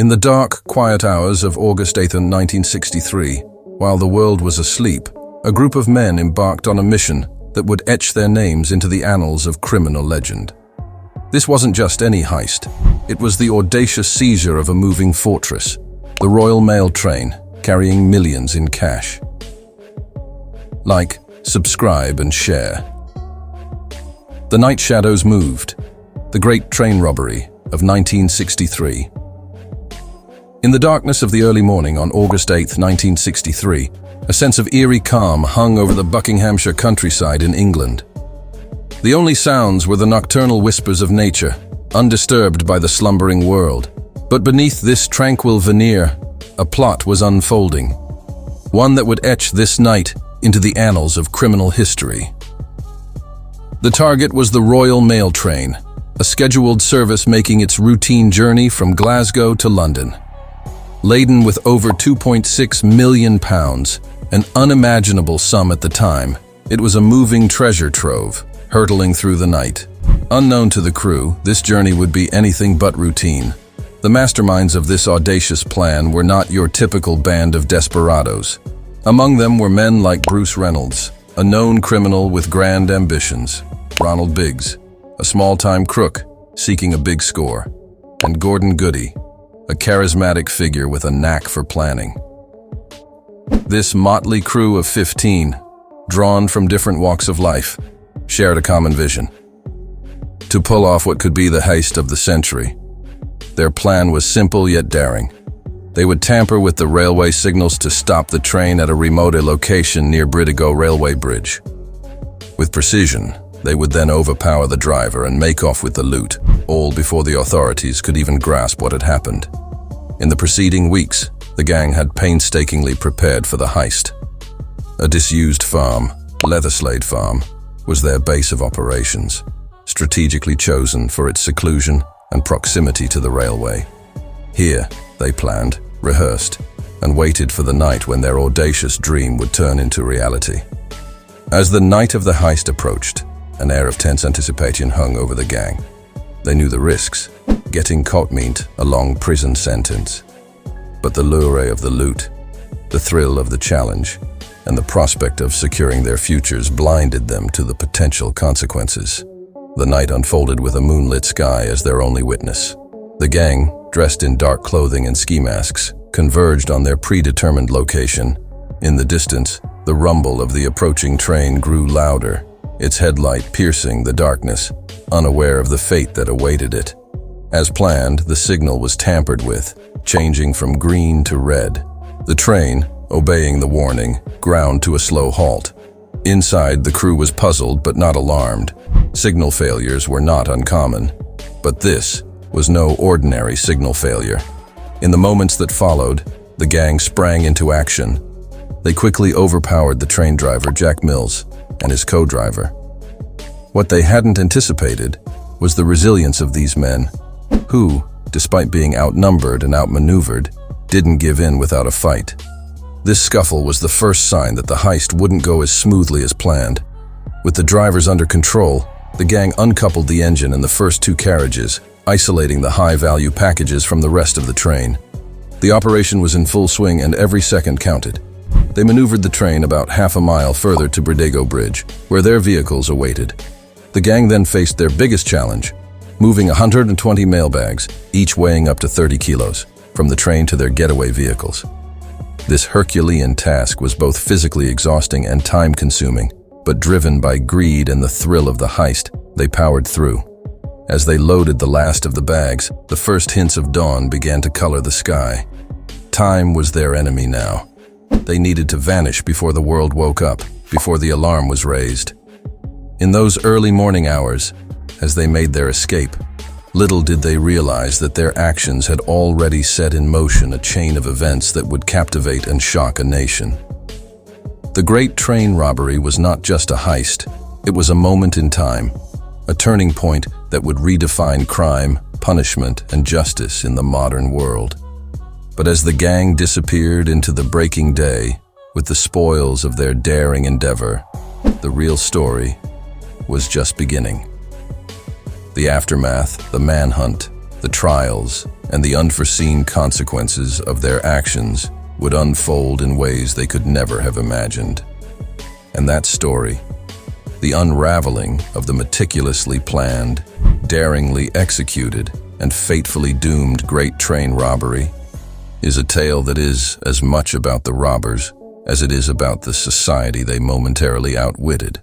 In the dark, quiet hours of August 8, 1963, while the world was asleep, a group of men embarked on a mission that would etch their names into the annals of criminal legend. This wasn't just any heist. It was the audacious seizure of a moving fortress, the Royal Mail train, carrying millions in cash. Like, subscribe, and share. The night shadows moved. The Great Train Robbery of 1963. In the darkness of the early morning on August 8, 1963, a sense of eerie calm hung over the Buckinghamshire countryside in England. The only sounds were the nocturnal whispers of nature, undisturbed by the slumbering world. But beneath this tranquil veneer, a plot was unfolding, one that would etch this night into the annals of criminal history. The target was the Royal Mail train, a scheduled service making its routine journey from Glasgow to London. Laden with over £2.6 million, an unimaginable sum at the time, it was a moving treasure trove, hurtling through the night. Unknown to the crew, this journey would be anything but routine. The masterminds of this audacious plan were not your typical band of desperados. Among them were men like Bruce Reynolds, a known criminal with grand ambitions, Ronald Biggs, a small-time crook seeking a big score, and Gordon Goody, a charismatic figure with a knack for planning. This motley crew of 15, drawn from different walks of life, shared a common vision: to pull off what could be the heist of the century. Their plan was simple yet daring. They would tamper with the railway signals to stop the train at a remote location near Bridigo Railway Bridge. With precision, they would then overpower the driver and make off with the loot, all before the authorities could even grasp what had happened. In the preceding weeks, the gang had painstakingly prepared for the heist. A disused farm, Leatherslade Farm, was their base of operations, strategically chosen for its seclusion and proximity to the railway. Here, they planned, rehearsed, and waited for the night when their audacious dream would turn into reality. As the night of the heist approached, an air of tense anticipation hung over the gang. They knew the risks. Getting caught meant a long prison sentence. But the lure of the loot, the thrill of the challenge, and the prospect of securing their futures blinded them to the potential consequences. The night unfolded with a moonlit sky as their only witness. The gang, dressed in dark clothing and ski masks, converged on their predetermined location. In the distance, the rumble of the approaching train grew louder, its headlight piercing the darkness, unaware of the fate that awaited it. As planned, the signal was tampered with, changing from green to red. The train, obeying the warning, ground to a slow halt. Inside, the crew was puzzled but not alarmed. Signal failures were not uncommon, but this was no ordinary signal failure. In the moments that followed, the gang sprang into action. They quickly overpowered the train driver, Jack Mills, and his co-driver. What they hadn't anticipated was the resilience of these men, who, despite being outnumbered and outmaneuvered, didn't give in without a fight. This scuffle was the first sign that the heist wouldn't go as smoothly as planned. With the drivers under control, the gang uncoupled the engine and the first two carriages, isolating the high-value packages from the rest of the train. The operation was in full swing and every second counted. They maneuvered the train about half a mile further to Bridigo Bridge, where their vehicles awaited. The gang then faced their biggest challenge, moving 120 mailbags, each weighing up to 30 kilos, from the train to their getaway vehicles. This Herculean task was both physically exhausting and time-consuming, but driven by greed and the thrill of the heist, they powered through. As they loaded the last of the bags, the first hints of dawn began to color the sky. Time was their enemy now. They needed to vanish before the world woke up, before the alarm was raised. In those early morning hours, as they made their escape, little did they realize that their actions had already set in motion a chain of events that would captivate and shock a nation. The Great Train Robbery was not just a heist, it was a moment in time, a turning point that would redefine crime, punishment, and justice in the modern world. But as the gang disappeared into the breaking day, with the spoils of their daring endeavor, the real story was just beginning. The aftermath, the manhunt, The trials and the unforeseen consequences of their actions would unfold in ways they could never have imagined. And that story, the unraveling of the meticulously planned, daringly executed, and fatefully doomed Great Train Robbery, is a tale that is as much about the robbers as it is about the society they momentarily outwitted.